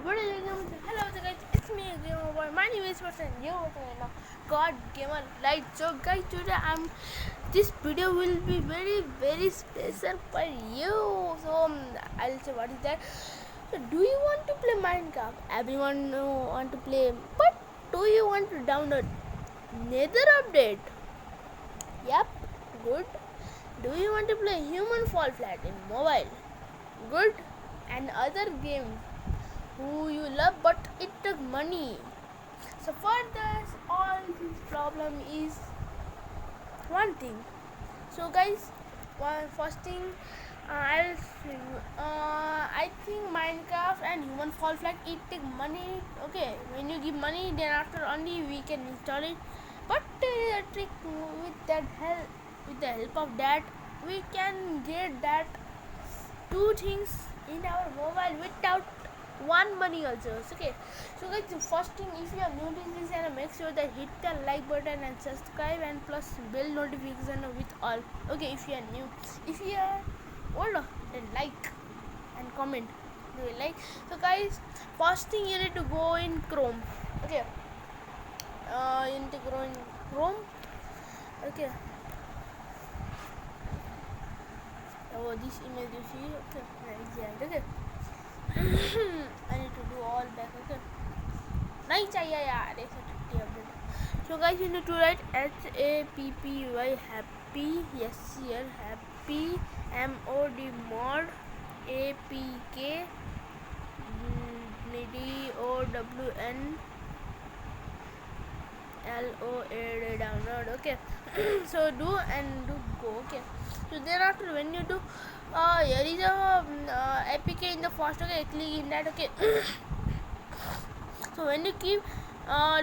Hello guys, it's me Gamer Boy. My name is Person. You know, God Gamer Light. So guys, today this video will be very special for you. So I'll say what is that. So do you want to play Minecraft? Everyone want to play, but do you want to download Nether update? Yep, good. Do you want to play Human Fall Flat in mobile? Good. And other games who you love, but it took money. So for this, all this problem is one thing. So guys, first thing, I think Minecraft and Human Fall Flat it take money. Okay, when you give money, then after only we can install it. But a trick with the help of that, we can get that two things in our mobile without one money also. Okay, so guys, the first thing, if you are new to this channel, make sure that hit the like button and subscribe and plus bell notification with all. Okay, if you are new, if you are old, then like and comment, do you like? So guys, first thing you need to go in Chrome. Okay, you need to go in Chrome. Okay, oh, this image you see. Okay, right there. Okay, I need to do all back. Okay, नहीं चाहिए यार ऐसा छुट्टी update. So guys, you need to write HAPPY happy. Yes, here happy MOD mod APK DOWN LOAD download. Okay, so do go. Okay, so thereafter when you do here is a APK in the first. Okay, click in that. Okay, so when you keep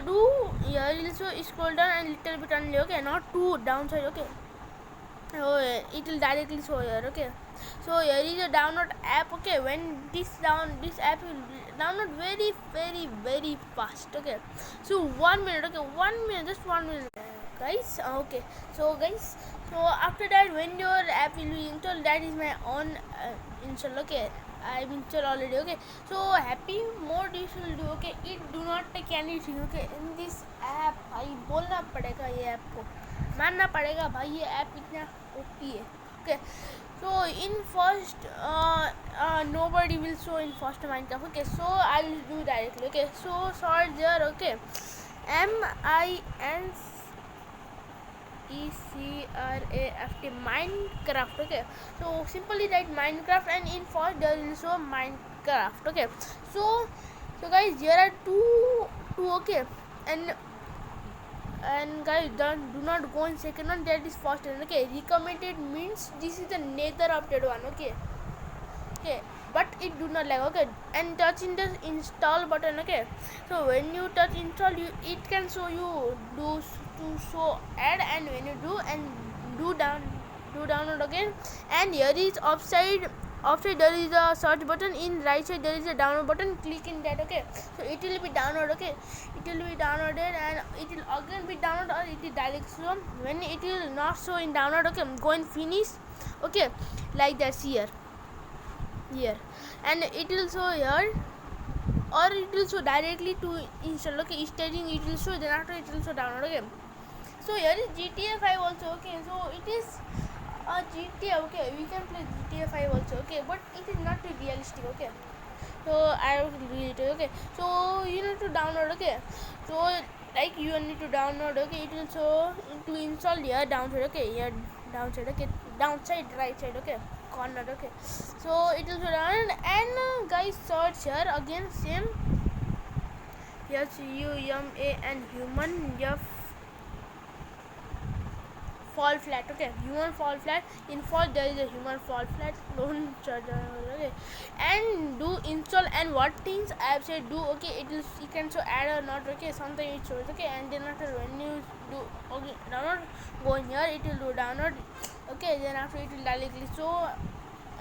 do here also scroll down and little bit only. Okay, not too downside. Okay, so it will directly show here. Okay, so here is a download app. Okay, when this app will download very fast. Okay, so 1 minute. Okay, 1 minute, just 1 minute, guys. Okay, so guys, so after that when your app will be installed, that is my own install. Okay, I've installed already. Okay, so happy mode you should do. Okay, it do not take anything. Okay, in this app भाई बोलना पड़ेगा, ये app को मानना पड़ेगा भाई, ये app इतना ओपी है. Okay, so in first nobody will show in first Minecraft. Okay, so I'll do directly. Okay, so search there. Okay, MINECRAFT Minecraft. Okay, so simply write Minecraft and in first there will show Minecraft. Okay, so guys, here are two. Okay, and guys, do not go in second one, that is first one. Okay, recommended means this is the Nether update one. Okay, but it do not like. Okay, and touch in the install button. Okay, so when you touch install, it can show you do to show add, and when you do and do download again, and here is offside there is a search button, in right side there is a download button, click in that. Okay, so it will be download. Okay, it will be downloaded and it will again be downloaded, or it is direct show. When it will not show in download, okay, go and finish. Okay, like that here, and it will show here, or it will show directly to install. Okay, staging it will show, then after it will show download. Okay, so here is GTA 5 also. Okay, so it is GTA. Okay, we can play GTA 5 also. Okay, but it is not too realistic. Okay, so I will read it. Okay, so you need to download. Okay, so like you need to download. Okay, it will show to install here downside. Okay, here downside. Okay, downside right side. Okay, corner. Okay, so it will show down, and guys, search here again same. Yes, HUMA and Human Fall Flat. Okay, Human Fall Flat. In fall there is a Human Fall Flat. Don't charge. Okay, and do install, and what things I have said do. Okay, it can show add or not. Okay, sometimes it shows. Okay, and then after when you do okay download, go in here, it will do download. Okay, then after it will directly show,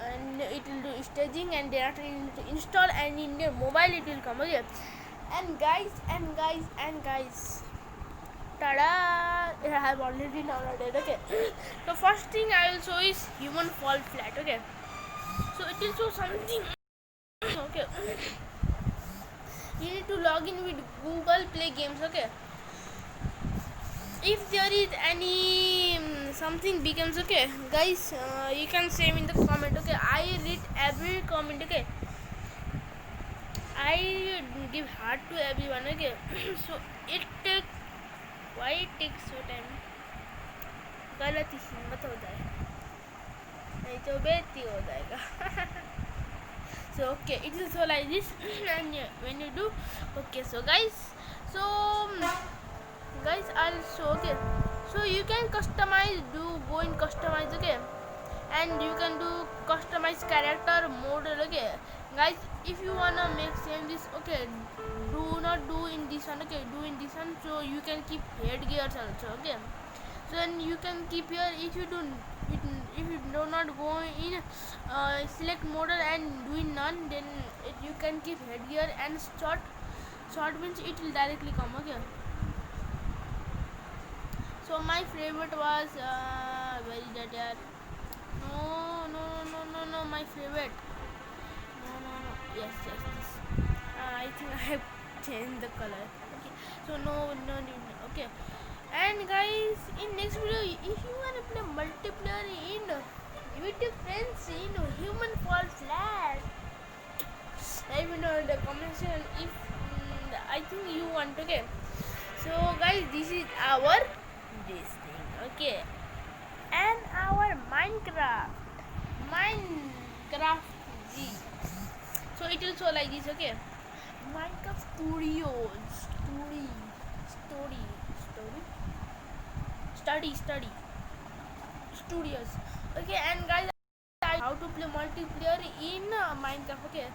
and it will do staging, and then after it will install, and in your mobile it will come. Okay, and guys, tada, I have already downloaded. Okay, so first thing I will show is Human Fall Flat. Okay, so it will show something. Okay, you need to log in with Google Play Games. Okay, if there is any something becomes, okay guys, you can say in the comment. Okay, I read every comment. Okay, I give heart to everyone. Okay, so it takes, why it takes so time? गलत ही हिम्मत हो जाए, नहीं तो बेइज्जती हो जाएगा. So okay, it is so like this. And when you do, okay, so guys, so guys also, okay, so you can customize, go in customize. Okay, and you can do customize character mode. Okay guys, if you wanna make same this, okay, do not do in this one. Okay, do in this one, so you can keep headgears also. Okay, so then you can keep here. If you do not go in select model and do in none, then you can keep headgear, and short means it will directly come. Okay, so my favorite was very that yaar. No, my favorite. No. Yes, this. I think I have changed the color. Okay, so no. Okay, and guys, in next video, if you wanna play multiplayer in with your friends in Human Fall Flat, let me know in the comment section if I think you want. Okay, so guys, this is our this thing. Okay, and our Minecraft G. So it will show like this. Okay, Minecraft Study Studios. Okay, and guys, how to play multiplayer in Minecraft. Okay,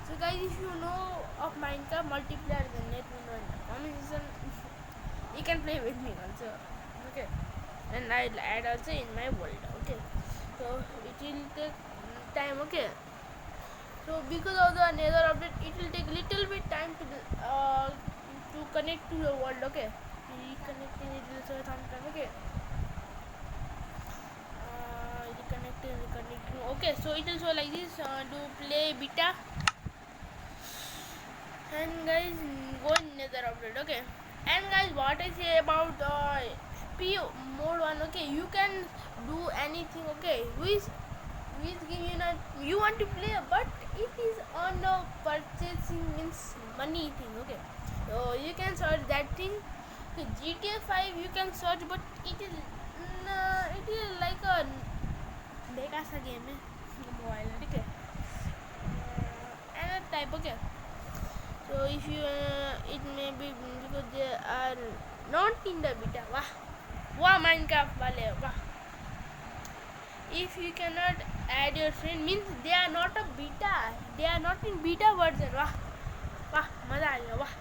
so guys, if you know of Minecraft multiplayer, then let me know in the comment section. You can play with me also. Okay, and I'll add also in my world. Okay, so it will take time. Okay, so because of the nether update, it will take little bit time to connect to the world. Okay, reconnecting it will take some time. Okay, reconnecting. Okay, so it will show like this. To play beta, and guys, go in nether update. Okay, and guys, what I say about P mode 1. Okay, you can do anything. Okay, with game you want to play, but it is on the purchasing means money thing. Okay, so you can search that thing. Okay, GTA 5 you can search, but it is like a बेकार सा game है mobile में. ठीक है, and type. Okay, so if you it may be because they are not in the beta. वाह Minecraft वाले वाह. If you cannot add your friend, means they are not a beta, they are not in beta version. वाह मजा आ गया वाह.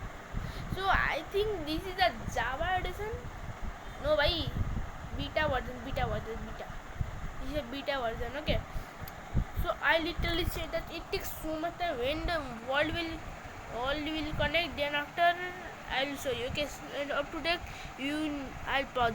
So I think this is a Java edition. No भाई, beta version. This is a beta version. Okay, so I literally say that it takes so much time. When the world will connect, then after I will show you. Okay, and up to date, I'll pause.